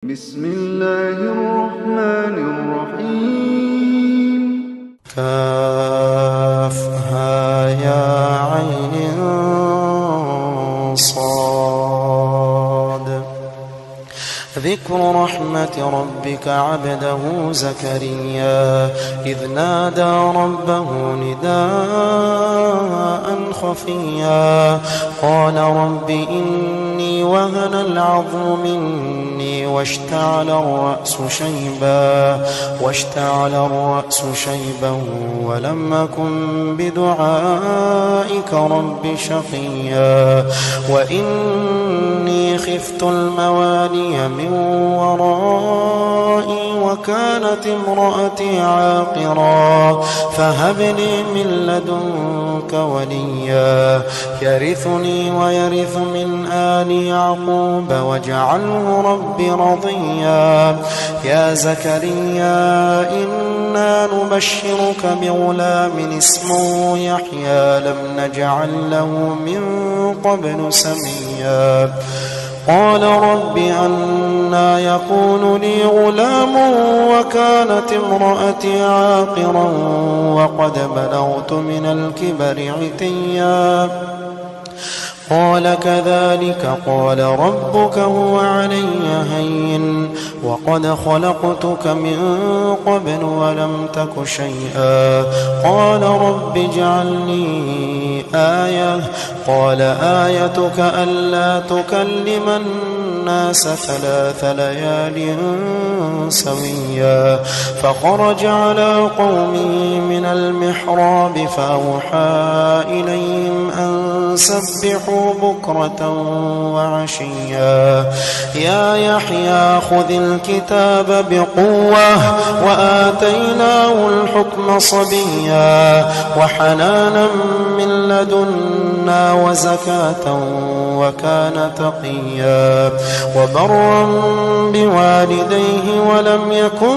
بسم الله الرحمن الرحيم. كافها يا عين صاد. ذكر رحمة ربك عبده زكريا إذ نادى ربه نداء خفيا قال رب إني وهن العظم مني واشتعل الرأس شيبا ولم أكن بدعائك رب شقيا وإني خفت الموالي من ورائي وكانت امرأتي عاقرا فهب لي من لدنك وليا يرثني ويرث من آل يعقوب واجعله رب رضيا. يا زكريا إنا نبشرك بغلام اسمه يحيى لم نجعل له من قبل سميا. قال رب أنى يكون لي غلام وكانت امرأتي عاقرا وقد بلغت من الكبر عتيا. قال كذلك قال ربك هو علي هين وقد خلقتك من قبل ولم تك شيئا. قال رب اجعل لي آية. قال آيتك ألا تكلم الناس 3 ليال سويا. فخرج على قومه من المحراب فأوحى إليهم أن سبحوا بكرة وعشيا. يا يحيى خذ الكتاب بقوة وآتيناه الحكم صبيا وحنانا من لدنا وزكاة وكان تقيا وبرا بوالديه ولم يكن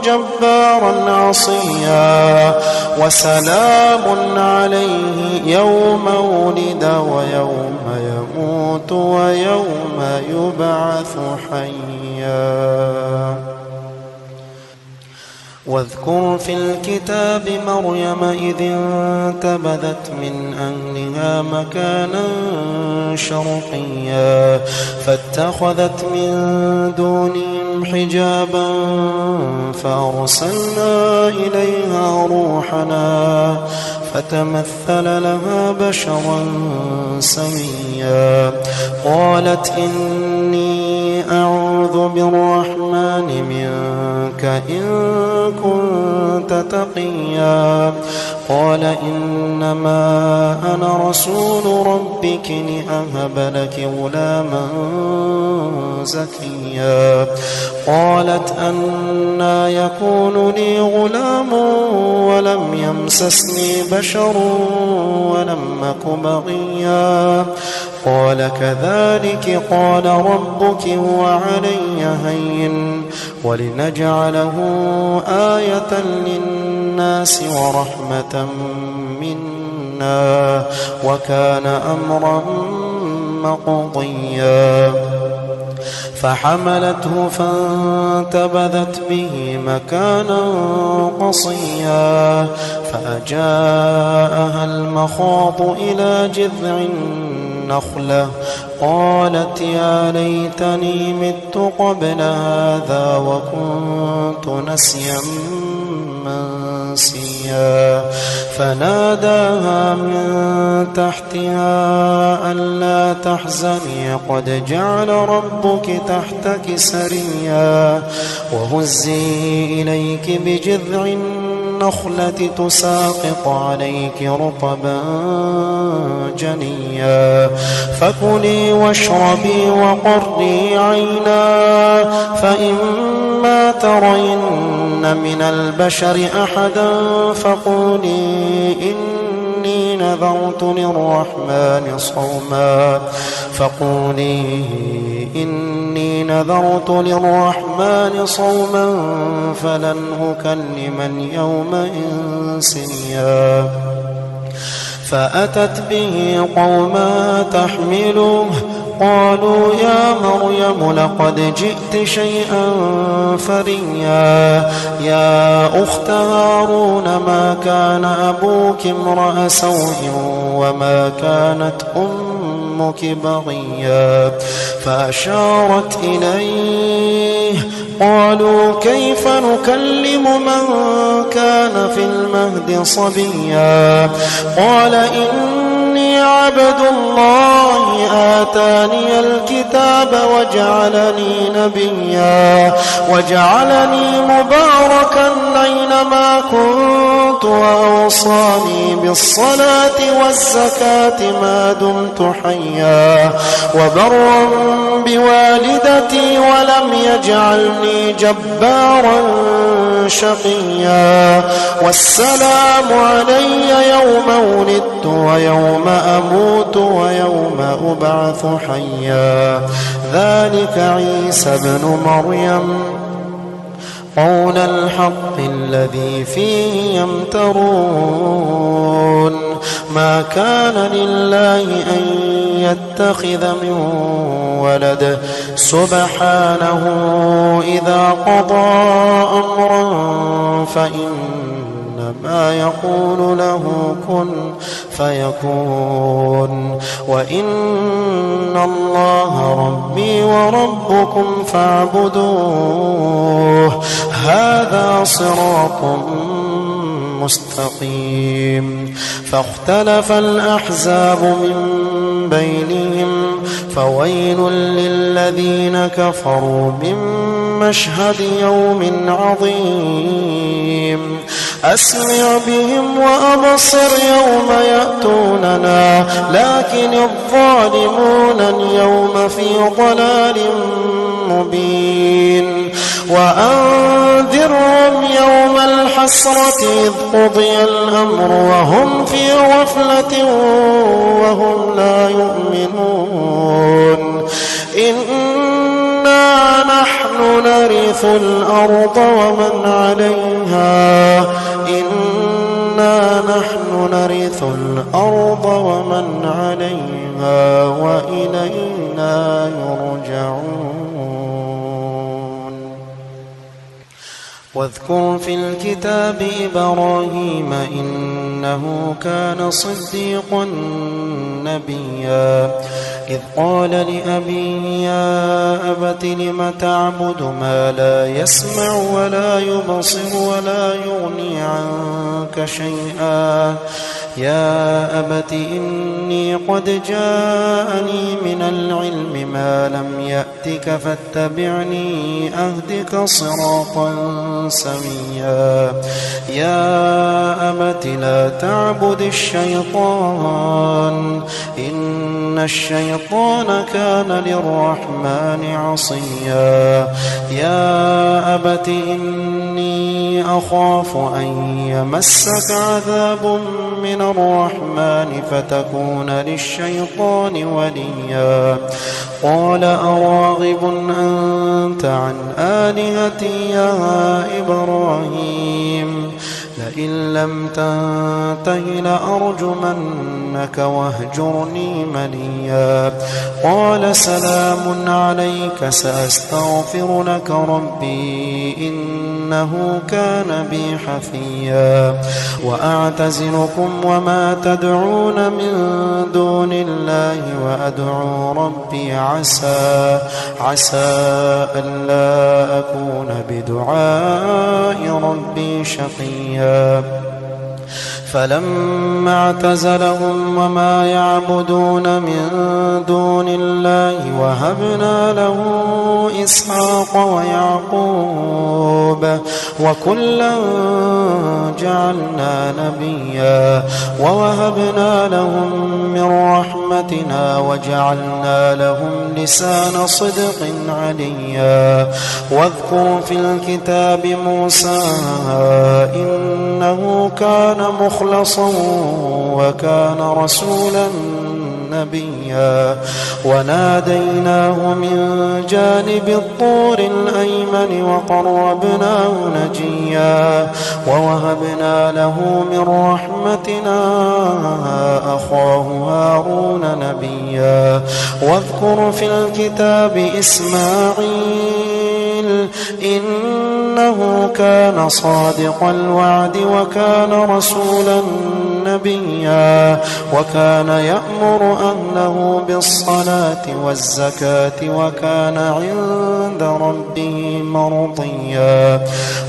جبارا عصيا. وسلام عليه يوم ولد ويوم يموت ويوم يبعث حيا. واذكر في الكتاب مريم إذ انتبذت من أهلها مكانا شرقيا فاتخذت من دونهم حجابا فأرسلنا إليها روحنا فتمثل لها بشرا سويا. قالت إني أعوذ بالرحمن منك إن كنت تقيا. قال إنما أنا رسول ربك لأهب لك غلاما زكيا. قالت أنى يكون لي غلام ولم يمسسني بشر ولم أك بغيا. قال كذلك قال ربك هو علي هين ولنجعله آية للناس ورحمة منا وكان أمرا مقضيا. فحملته فانتبذت به مكانا قصيا فأجاءها المخاض إلى جذع النخلة قالت يا ليتني مت قبل هذا وكنت نسيا منسيا. فناداها من تحتها ألا تحزني قد جعل ربك تحتك سريا. وهزي إليك بجذع النخلة تساقط عليك رطبا جنيا. فكلي واشربي وقري عينا فإما ترين من البشر أحدا فقولي إني نذرت للرحمن صوما فلن أكلم اليوم إنسيا. فأتت به قوما تحمله قالوا يا مريم لقد جئت شيئا فريا يا أخت هارون ما كان أبوك امرأ سوء وما كانت أمك بغيا فأشارت إليه قالوا كيف نكلم من كان في المهد صبيا قال إني عبد الله آتاني الكتاب وجعلني نبيا وجعلني مباركا أينما كنت وأوصاني بالصلاة والزكاة ما دمت حيا وبرا بوالدتي ولم يجعلني جبارا شقيا والسلام علي يوم ولدت ويوم أموت ويوم أبعث حيا ذلك عيسى بن مريم قول الحق الذي فيه يمترون ما كان لله أن يتخذ من ولد سبحانه إذا قضى أمرا فإنما يقول له كن فيكون وإن الله ربي وربكم فاعبدوه هذا صراط مستقيم فاختلف الأحزاب من بينهم فويل للذين كفروا من مشهد يوم عظيم أسمع بهم وأبصر يوم يأتوننا لكن الظالمون اليوم في ضلال مبين وأنذرهم يوم الحسرة إذ قضي الأمر وهم في غفلة وهم لا يؤمنون إنا نحن نرث الأرض ومن عليها إنا نحن نرث الأرض ومن عليها وإلينا يرجعون واذكر في الكتاب إبراهيم إنه كان صديقا نبيا إذ قال لأبيه يا أبت لم تعبد ما لا يسمع ولا يبصر ولا يغني عنك شيئا يا أبت إني قد جاءني من العلم ما لم يأتك فاتبعني أهدك صراطا سويا يا أبت لا تعبد الشيطان إن الشيطان كان للرحمن عصيا يا أبت إني أخاف أن يمسك عذاب من الرحمن فتكون للشيطان وليا قال أراغب أنت عن آلهتي يا إبراهيم لئن لم تنته لأرجمنك واهجرني مليا قال سلام عليك سأستغفر لك ربي إنه كان بي حفيا وأعتزلكم وما تدعون من دون الله وأدعو ربي عسى ألا أكون بدعاء ربي شقيا فلما اعتزلهم وما يعبدون من دون الله وهبنا له إسحاق ويعقوب وكلا جعلنا نبيا ووهبنا لهم من رحمتنا وجعلنا لهم لسان صدق عليا واذكر في الكتاب موسى إنه كان مخلصا وكان رسولا نبيا وناديناه من جانب الطور الأيمن وقربناه نجيا ووهبنا له من رحمتنا أخاه هارون نبيا واذكر في الكتاب إسماعيل إنه كان صادق الوعد وكان رسولا نبيا وكان يأمر أهله بالصلاة والزكاة وكان عند ربه مرضيا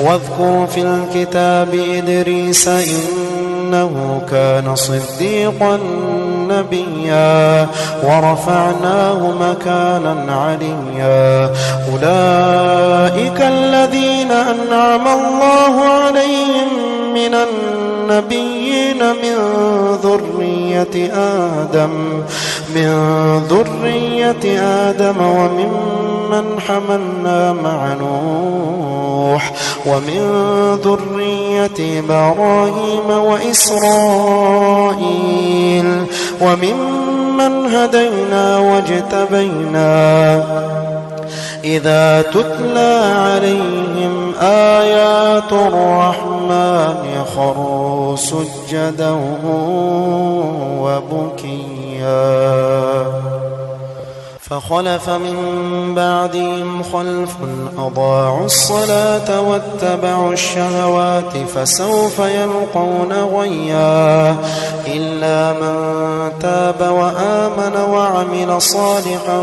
واذكر في الكتاب إدريس إنه كان صديقا نبيا ورفعناه مكانا عليا أولئك الذين أنعم الله عليهم من النبيين من ذرية آدم وممن حملنا مع نوح ومن ذرية إبراهيم وإسرائيل وممن هدينا واجتبينا إذا تتلى عليهم آيات الرحمن خروا سجدا وبكيا فخلف من بعدهم خلف أضاعوا الصلاة واتبعوا الشهوات فسوف يلقون غيا إلا من تاب وآمن وعمل صالحا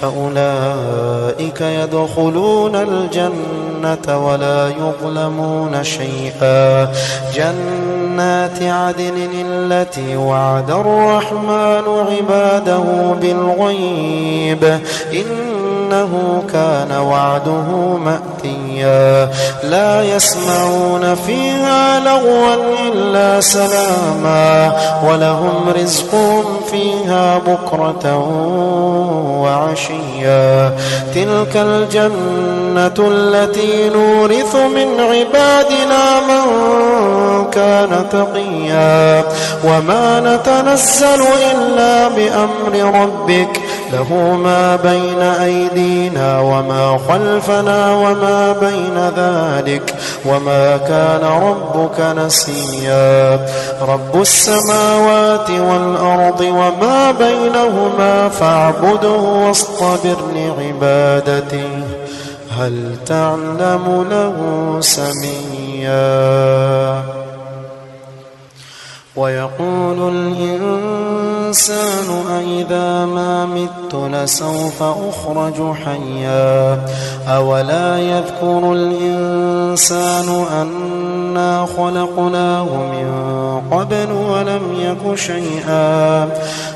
فأولئك يدخلون الجنة ولا يظلمون شيئا جنات عدن التي وعد الرحمن عباده بالغيب إنه كان وعده مأتيا لا يسمعون فيها لغوا إلا سلاما ولهم رزقهم فيها بكرة وعشيا تلك الجنة التي نورث من عبادنا من كان تقيا وما نتنزل إلا بأمر ربك له ما بين أيدينا وما خلفنا وما بين ذلك وما كان ربك نسيا رب السماوات والأرض وما بينهما فاعبده واصطبر لعبادته هل تعلم له سميا ويقول الإنسان أإذا ما مت لسوف أخرج حيا أولا يذكر الإنسان أنا خلقناه من قبل ولم يك شيئا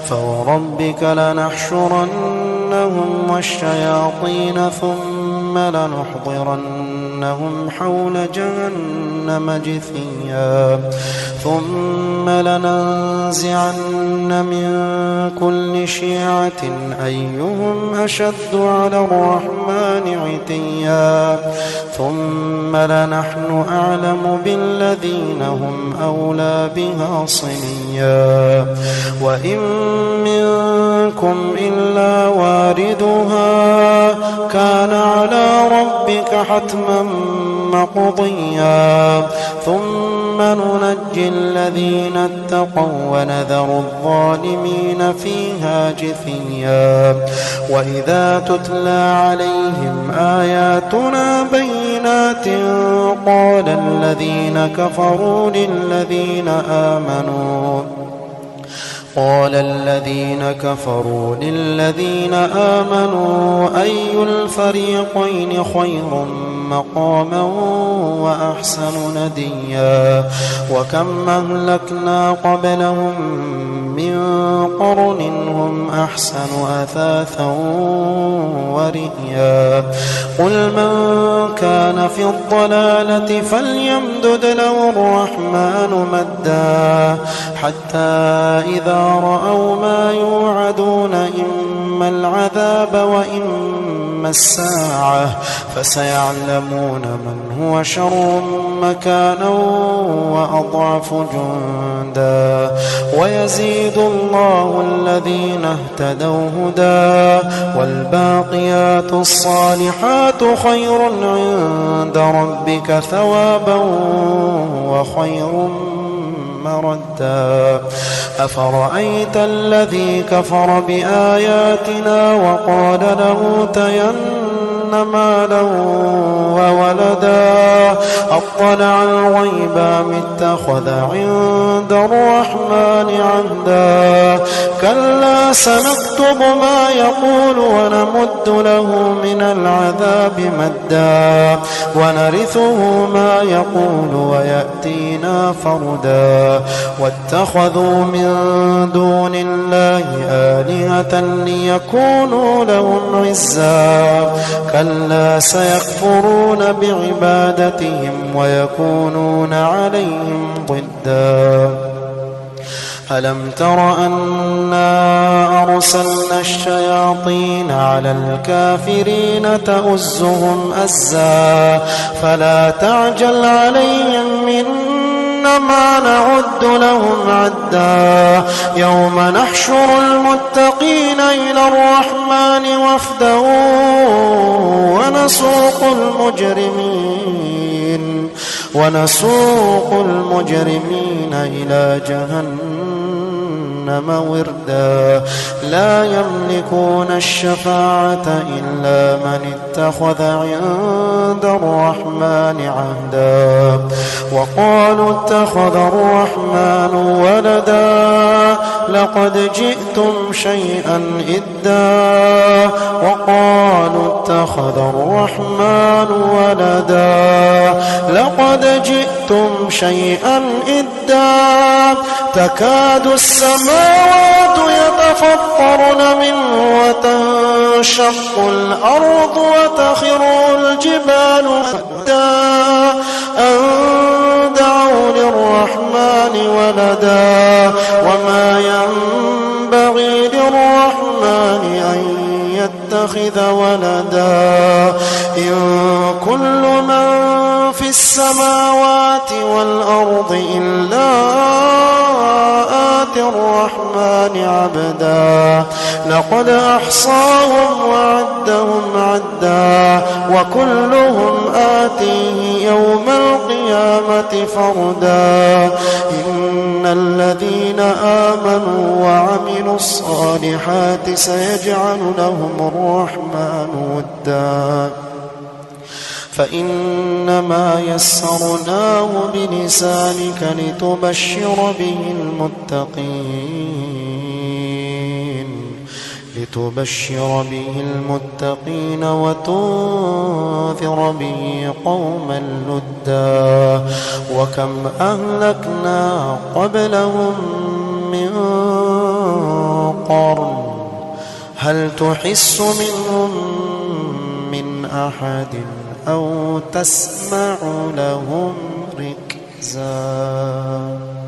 فوربك لنحشرنهم والشياطين ثم لنحضرنهم حول جهنم جثيا ثم لننزعن من كل شيعة أيهم أشد على الرحمن عتيا ثم لنحن أعلم بالذين هم أولى بها صليا وإن منكم إلا واردها كان على ربك حتما مقضيا ثم ننجي الذين اتقوا ونذر الظالمين فيها جثيا وإذا تتلى عليهم آياتنا بينات قال الذين كفروا للذين آمنوا أي الفريقين خير مقاما وأحسن نديا وكم أهلكنا قبلهم من قرن هم أحسن أثاثا ورئيا قل من كان في الضلالة فليمدد له الرحمن مدا حتى إذا رأوا ما يوعدون إما إما العذاب وإما الساعة فسيعلمون من هو شر مكانا وأضعف جندا ويزيد الله الذين اهتدوا هدى والباقيات الصالحات خير عند ربك ثوابا وخير مردا أفرأيت الذي كفر بآياتنا وقال لأوتين مالا وولدا أطلع الغيب أم اتخذ عند الرحمن عهدا كلا سنكتب ما يقول ونمد له من العذاب مدا ونرثه ما يقول ويأتينا فردا واتخذوا من دون الله آلهة ليكونوا لهم عزا كلا سيكفرون بعبادتهم ويكونون عليهم ضدا ألم تر أنا أرسلنا الشياطين على الكافرين تؤزهم أزا فلا تعجل عليهم إنما نعد لهم عدا يوم نحشر المتقين إلى الرحمن وفدا ونسوق المجرمين إلى جهنم وردا لا يملكون الشفاعة إلا من اتخذ عند الرحمن عهدا وقالوا اتخذ الرحمن ولدا لقد جئتم شيئا إدا وقالوا اتخذ الرحمن ولدا لقد جئتم شيئا إدا تكاد السماوات يتفطرن منه وتنشق الأرض وتخر الجبال هدا أن دعوا للرحمن ولدا وما ينبغي للرحمن أن يتخذ ولدا إن كل من في السماوات والأرض إلا آتي الرحمن عبدا لقد أحصاهم وعدهم عدا وكلهم آتيه يوم القيامة فردا إن الذين آمنوا وعملوا الصالحات سيجعل لهم الرحمن ودا فإنما يسرناه بلسانك لتبشر به المتقين وتنذر به قوما لدا وكم أهلكنا قبلهم من قرن هل تحس منهم من أحد أو تسمع لهم ركزا